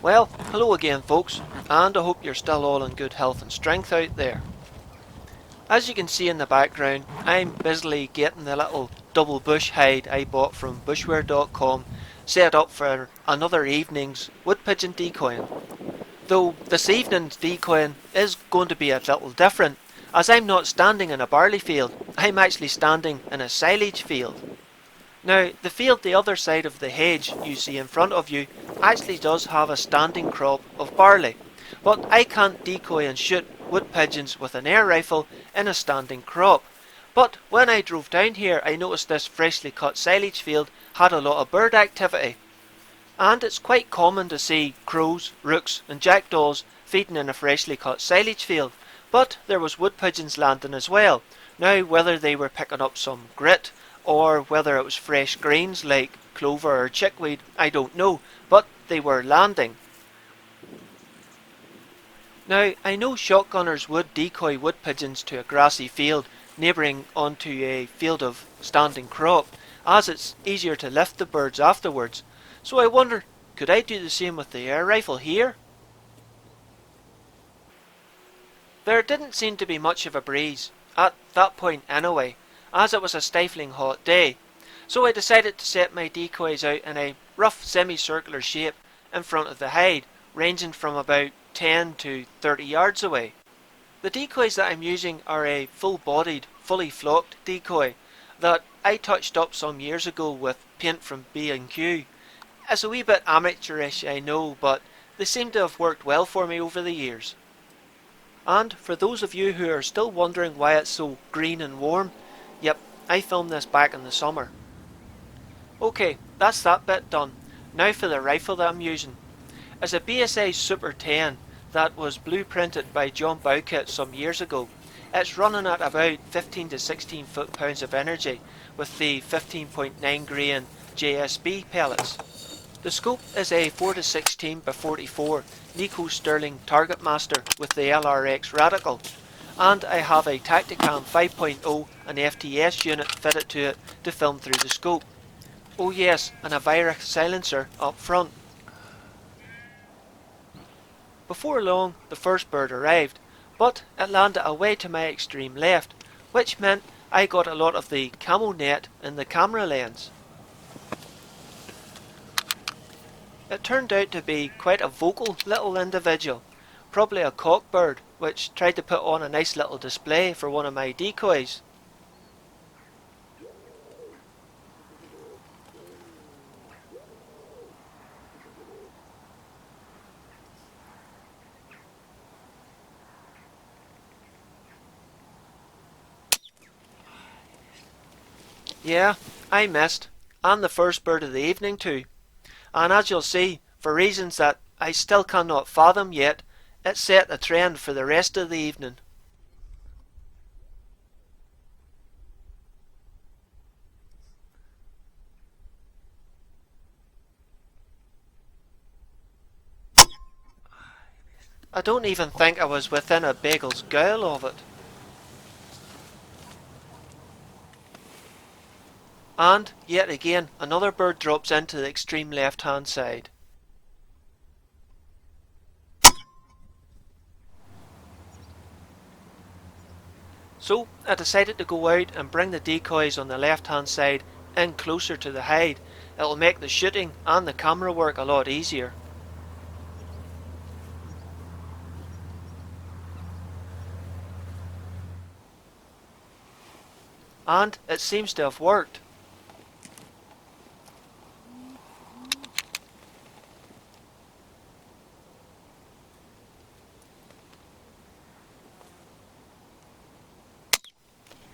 Well, hello again folks, and I hope you're still all in good health and strength out there. As you can see in the background, I'm busily getting the little double bush hide I bought from bushwear.com set up for another evening's wood pigeon decoying. Though this evening's decoying is going to be a little different, as I'm not standing in a barley field, I'm actually standing in a silage field. Now, the field the other side of the hedge you see in front of you actually does have a standing crop of barley, but I can't decoy and shoot wood pigeons with an air rifle in a standing crop. But when I drove down here, I noticed this freshly cut silage field had a lot of bird activity. And it's quite common to see crows, rooks and jackdaws feeding in a freshly cut silage field, but there was wood pigeons landing as well. Now, whether they were picking up some grit or whether it was fresh greens like clover or chickweed, I don't know, but they were landing. Now, I know shotgunners would decoy wood pigeons to a grassy field neighbouring onto a field of standing crop, as it's easier to lift the birds afterwards. So I wonder, could I do the same with the air rifle here? There didn't seem to be much of a breeze, at that point anyway, as it was a stifling hot day, so I decided to set my decoys out in a rough semicircular shape in front of the hide, ranging from about 10 to 30 yards away. The decoys that I'm using are a full-bodied, fully flocked decoy that I touched up some years ago with paint from B&Q. It's a wee bit amateurish, I know, but they seem to have worked well for me over the years. And for those of you who are still wondering why it's so green and warm, yep, I filmed this back in the summer. Okay, that's that bit done. Now for the rifle that I'm using. It's a BSA Super 10 that was blueprinted by John Bowkett some years ago. It's running at about 15 to 16 foot-pounds of energy with the 15.9 grain JSB pellets. The scope is a 4 to 16 by 44 Nikko Stirling Targetmaster with the LRX radical, and I have a Tactacam 5.0 and FTS unit fitted to it to film through the scope. Oh yes, and a Virus silencer up front. Before long, the first bird arrived, but it landed away to my extreme left, which meant I got a lot of the camo net in the camera lens. It turned out to be quite a vocal little individual, probably a cockbird, which tried to put on a nice little display for one of my decoys. Yeah, I missed, and the first bird of the evening too. And as you'll see, for reasons that I still cannot fathom yet, it set a trend for the rest of the evening. I don't even think I was within a bagel's gowl of it. And, yet again, another bird drops into the extreme left-hand side. So, I decided to go out and bring the decoys on the left-hand side in closer to the hide. It'll make the shooting and the camera work a lot easier. And it seems to have worked.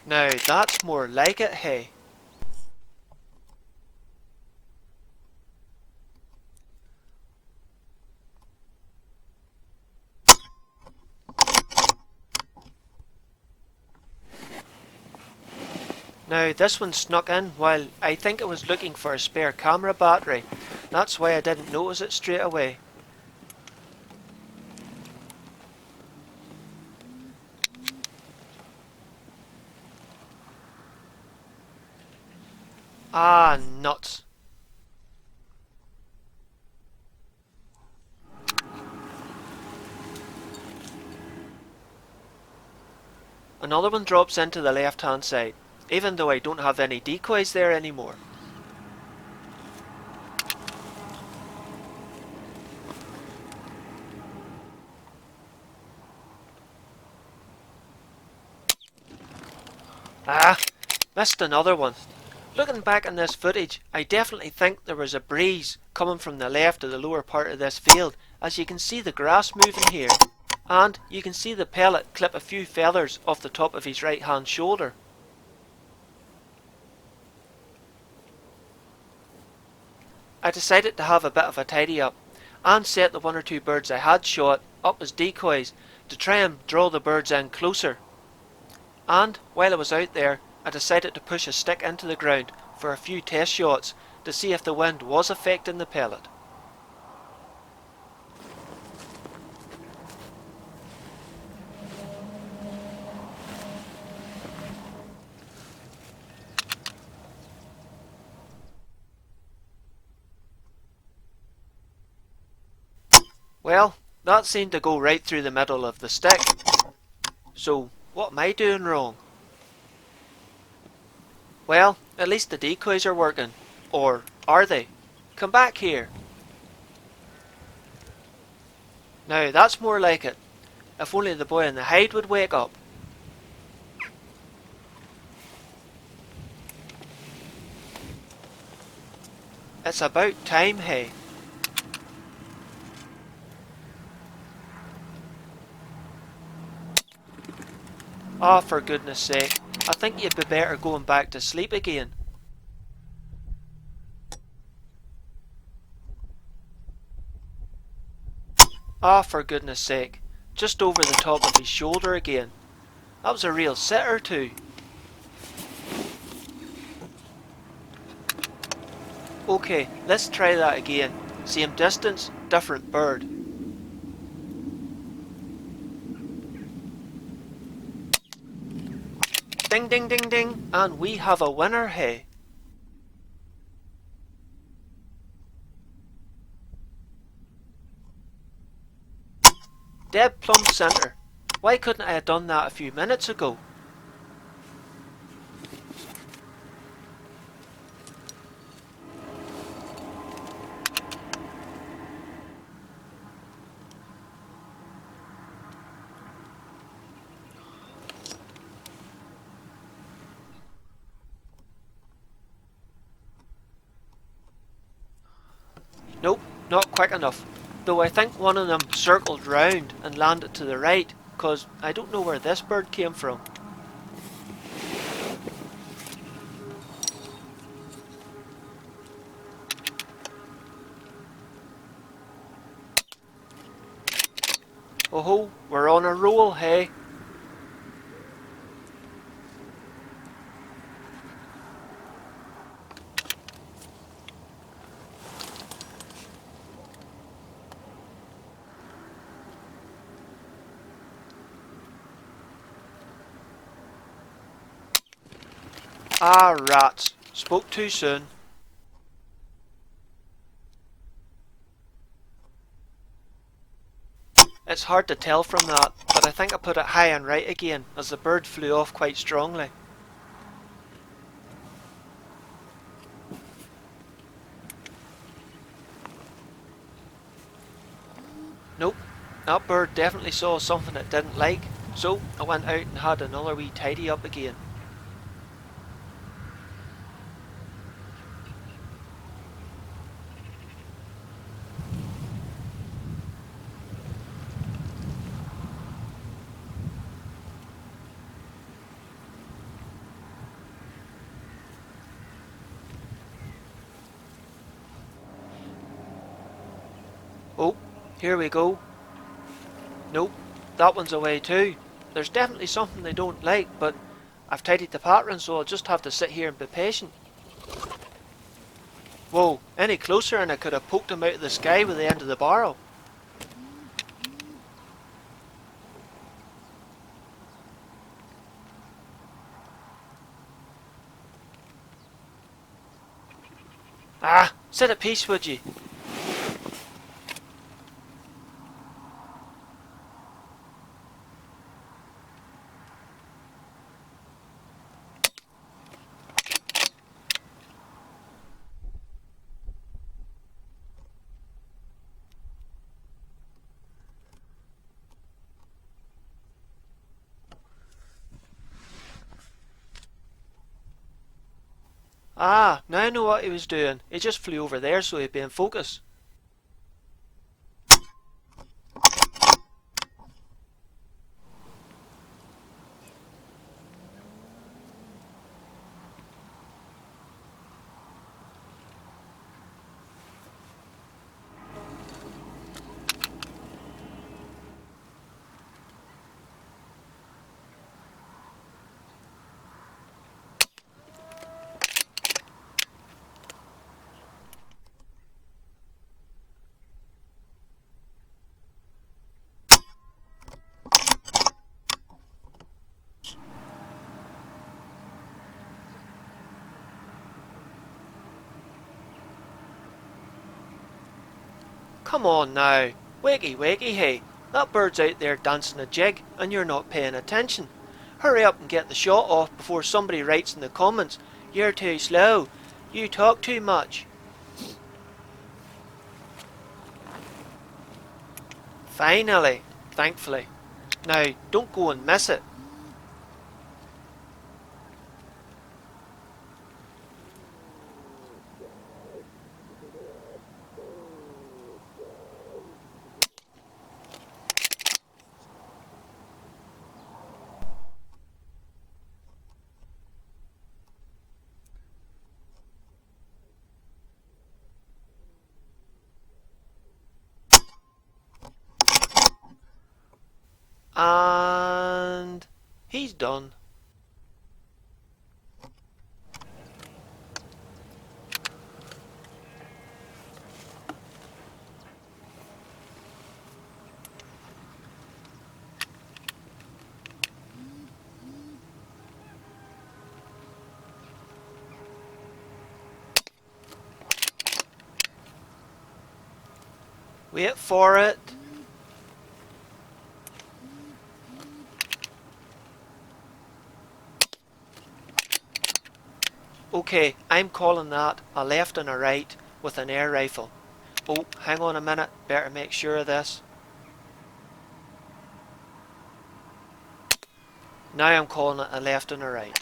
Now that's more like it, hey. Now this one snuck in while I think it was looking for a spare camera battery. That's why I didn't notice it straight away. Ah, nuts. Another one drops into the left hand side, even though I don't have any decoys there anymore. Ah, missed another one. Looking back on this footage, I definitely think there was a breeze coming from the left of the lower part of this field, as you can see the grass moving here, and you can see the pellet clip a few feathers off the top of his right hand shoulder. I decided to have a bit of a tidy up, and set the one or two birds I had shot up as decoys to try and draw the birds in closer. And while I was out there, I decided to push a stick into the ground for a few test shots to see if the wind was affecting the pellet. Well, that seemed to go right through the middle of the stick. So, what am I doing wrong? Well, at least the decoys are working. Or are they? Come back here. Now that's more like it. If only the boy in the hide would wake up. It's about time, hey. Ah, oh, for goodness sake. I think you'd be better going back to sleep again. Ah, oh, for goodness sake. Just over the top of his shoulder again. That was a real sitter too. Okay, let's try that again. Same distance, different bird. Ding ding ding ding, and we have a winner, hey. Dead plumb centre. Why couldn't I have done that a few minutes ago? Nope, not quick enough. Though I think one of them circled round and landed to the right, cause I don't know where this bird came from. Oh ho, we're on a roll, hey. Ah, rats. Spoke too soon. It's hard to tell from that, but I think I put it high and right again, as the bird flew off quite strongly. Nope, that bird definitely saw something it didn't like, so I went out and had another wee tidy up again. Oh, here we go. Nope, that one's away too. There's definitely something they don't like, but I've tidied the pattern, so I'll just have to sit here and be patient. Whoa, any closer and I could have poked him out of the sky with the end of the barrel. Ah, sit at peace, would you? Ah, now I know what he was doing. He just flew over there so he'd be in focus. Come on now. Wakey wakey hey. That bird's out there dancing a jig and you're not paying attention. Hurry up and get the shot off before somebody writes in the comments, "You're too slow. You talk too much." Finally. Thankfully. Now, don't go and miss it. And he's done. Wait for it. Okay, I'm calling that a left and a right with an air rifle. Oh, hang on a minute, better make sure of this. Now I'm calling it a left and a right.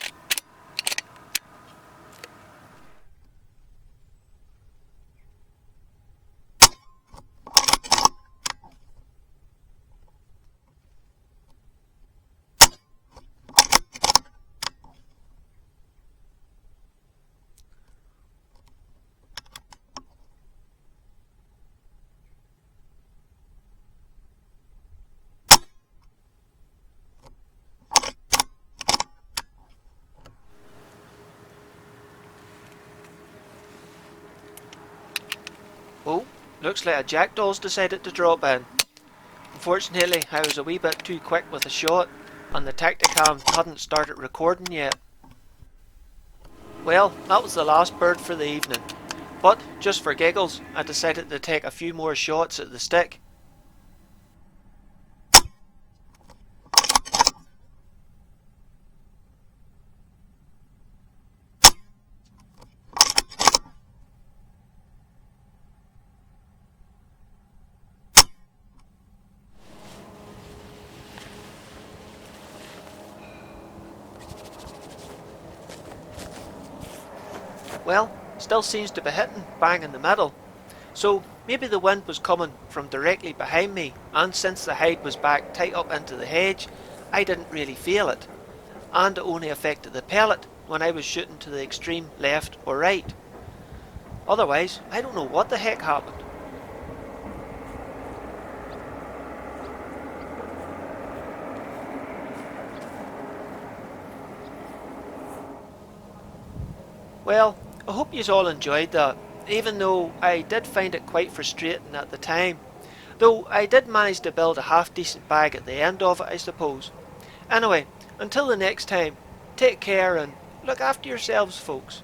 Oh, looks like a Jackdaw's decided to drop in. Unfortunately, I was a wee bit too quick with the shot, and the Tactacam hadn't started recording yet. Well, that was the last bird for the evening, but just for giggles, I decided to take a few more shots at the stick. Well, still seems to be hitting bang in the middle. So maybe the wind was coming from directly behind me, and since the hide was back tight up into the hedge, I didn't really feel it. And it only affected the pellet when I was shooting to the extreme left or right. Otherwise, I don't know what the heck happened. Well, I hope you all enjoyed that, even though I did find it quite frustrating at the time. Though I did manage to build a half decent bag at the end of it, I suppose. Anyway, until the next time, take care and look after yourselves, folks.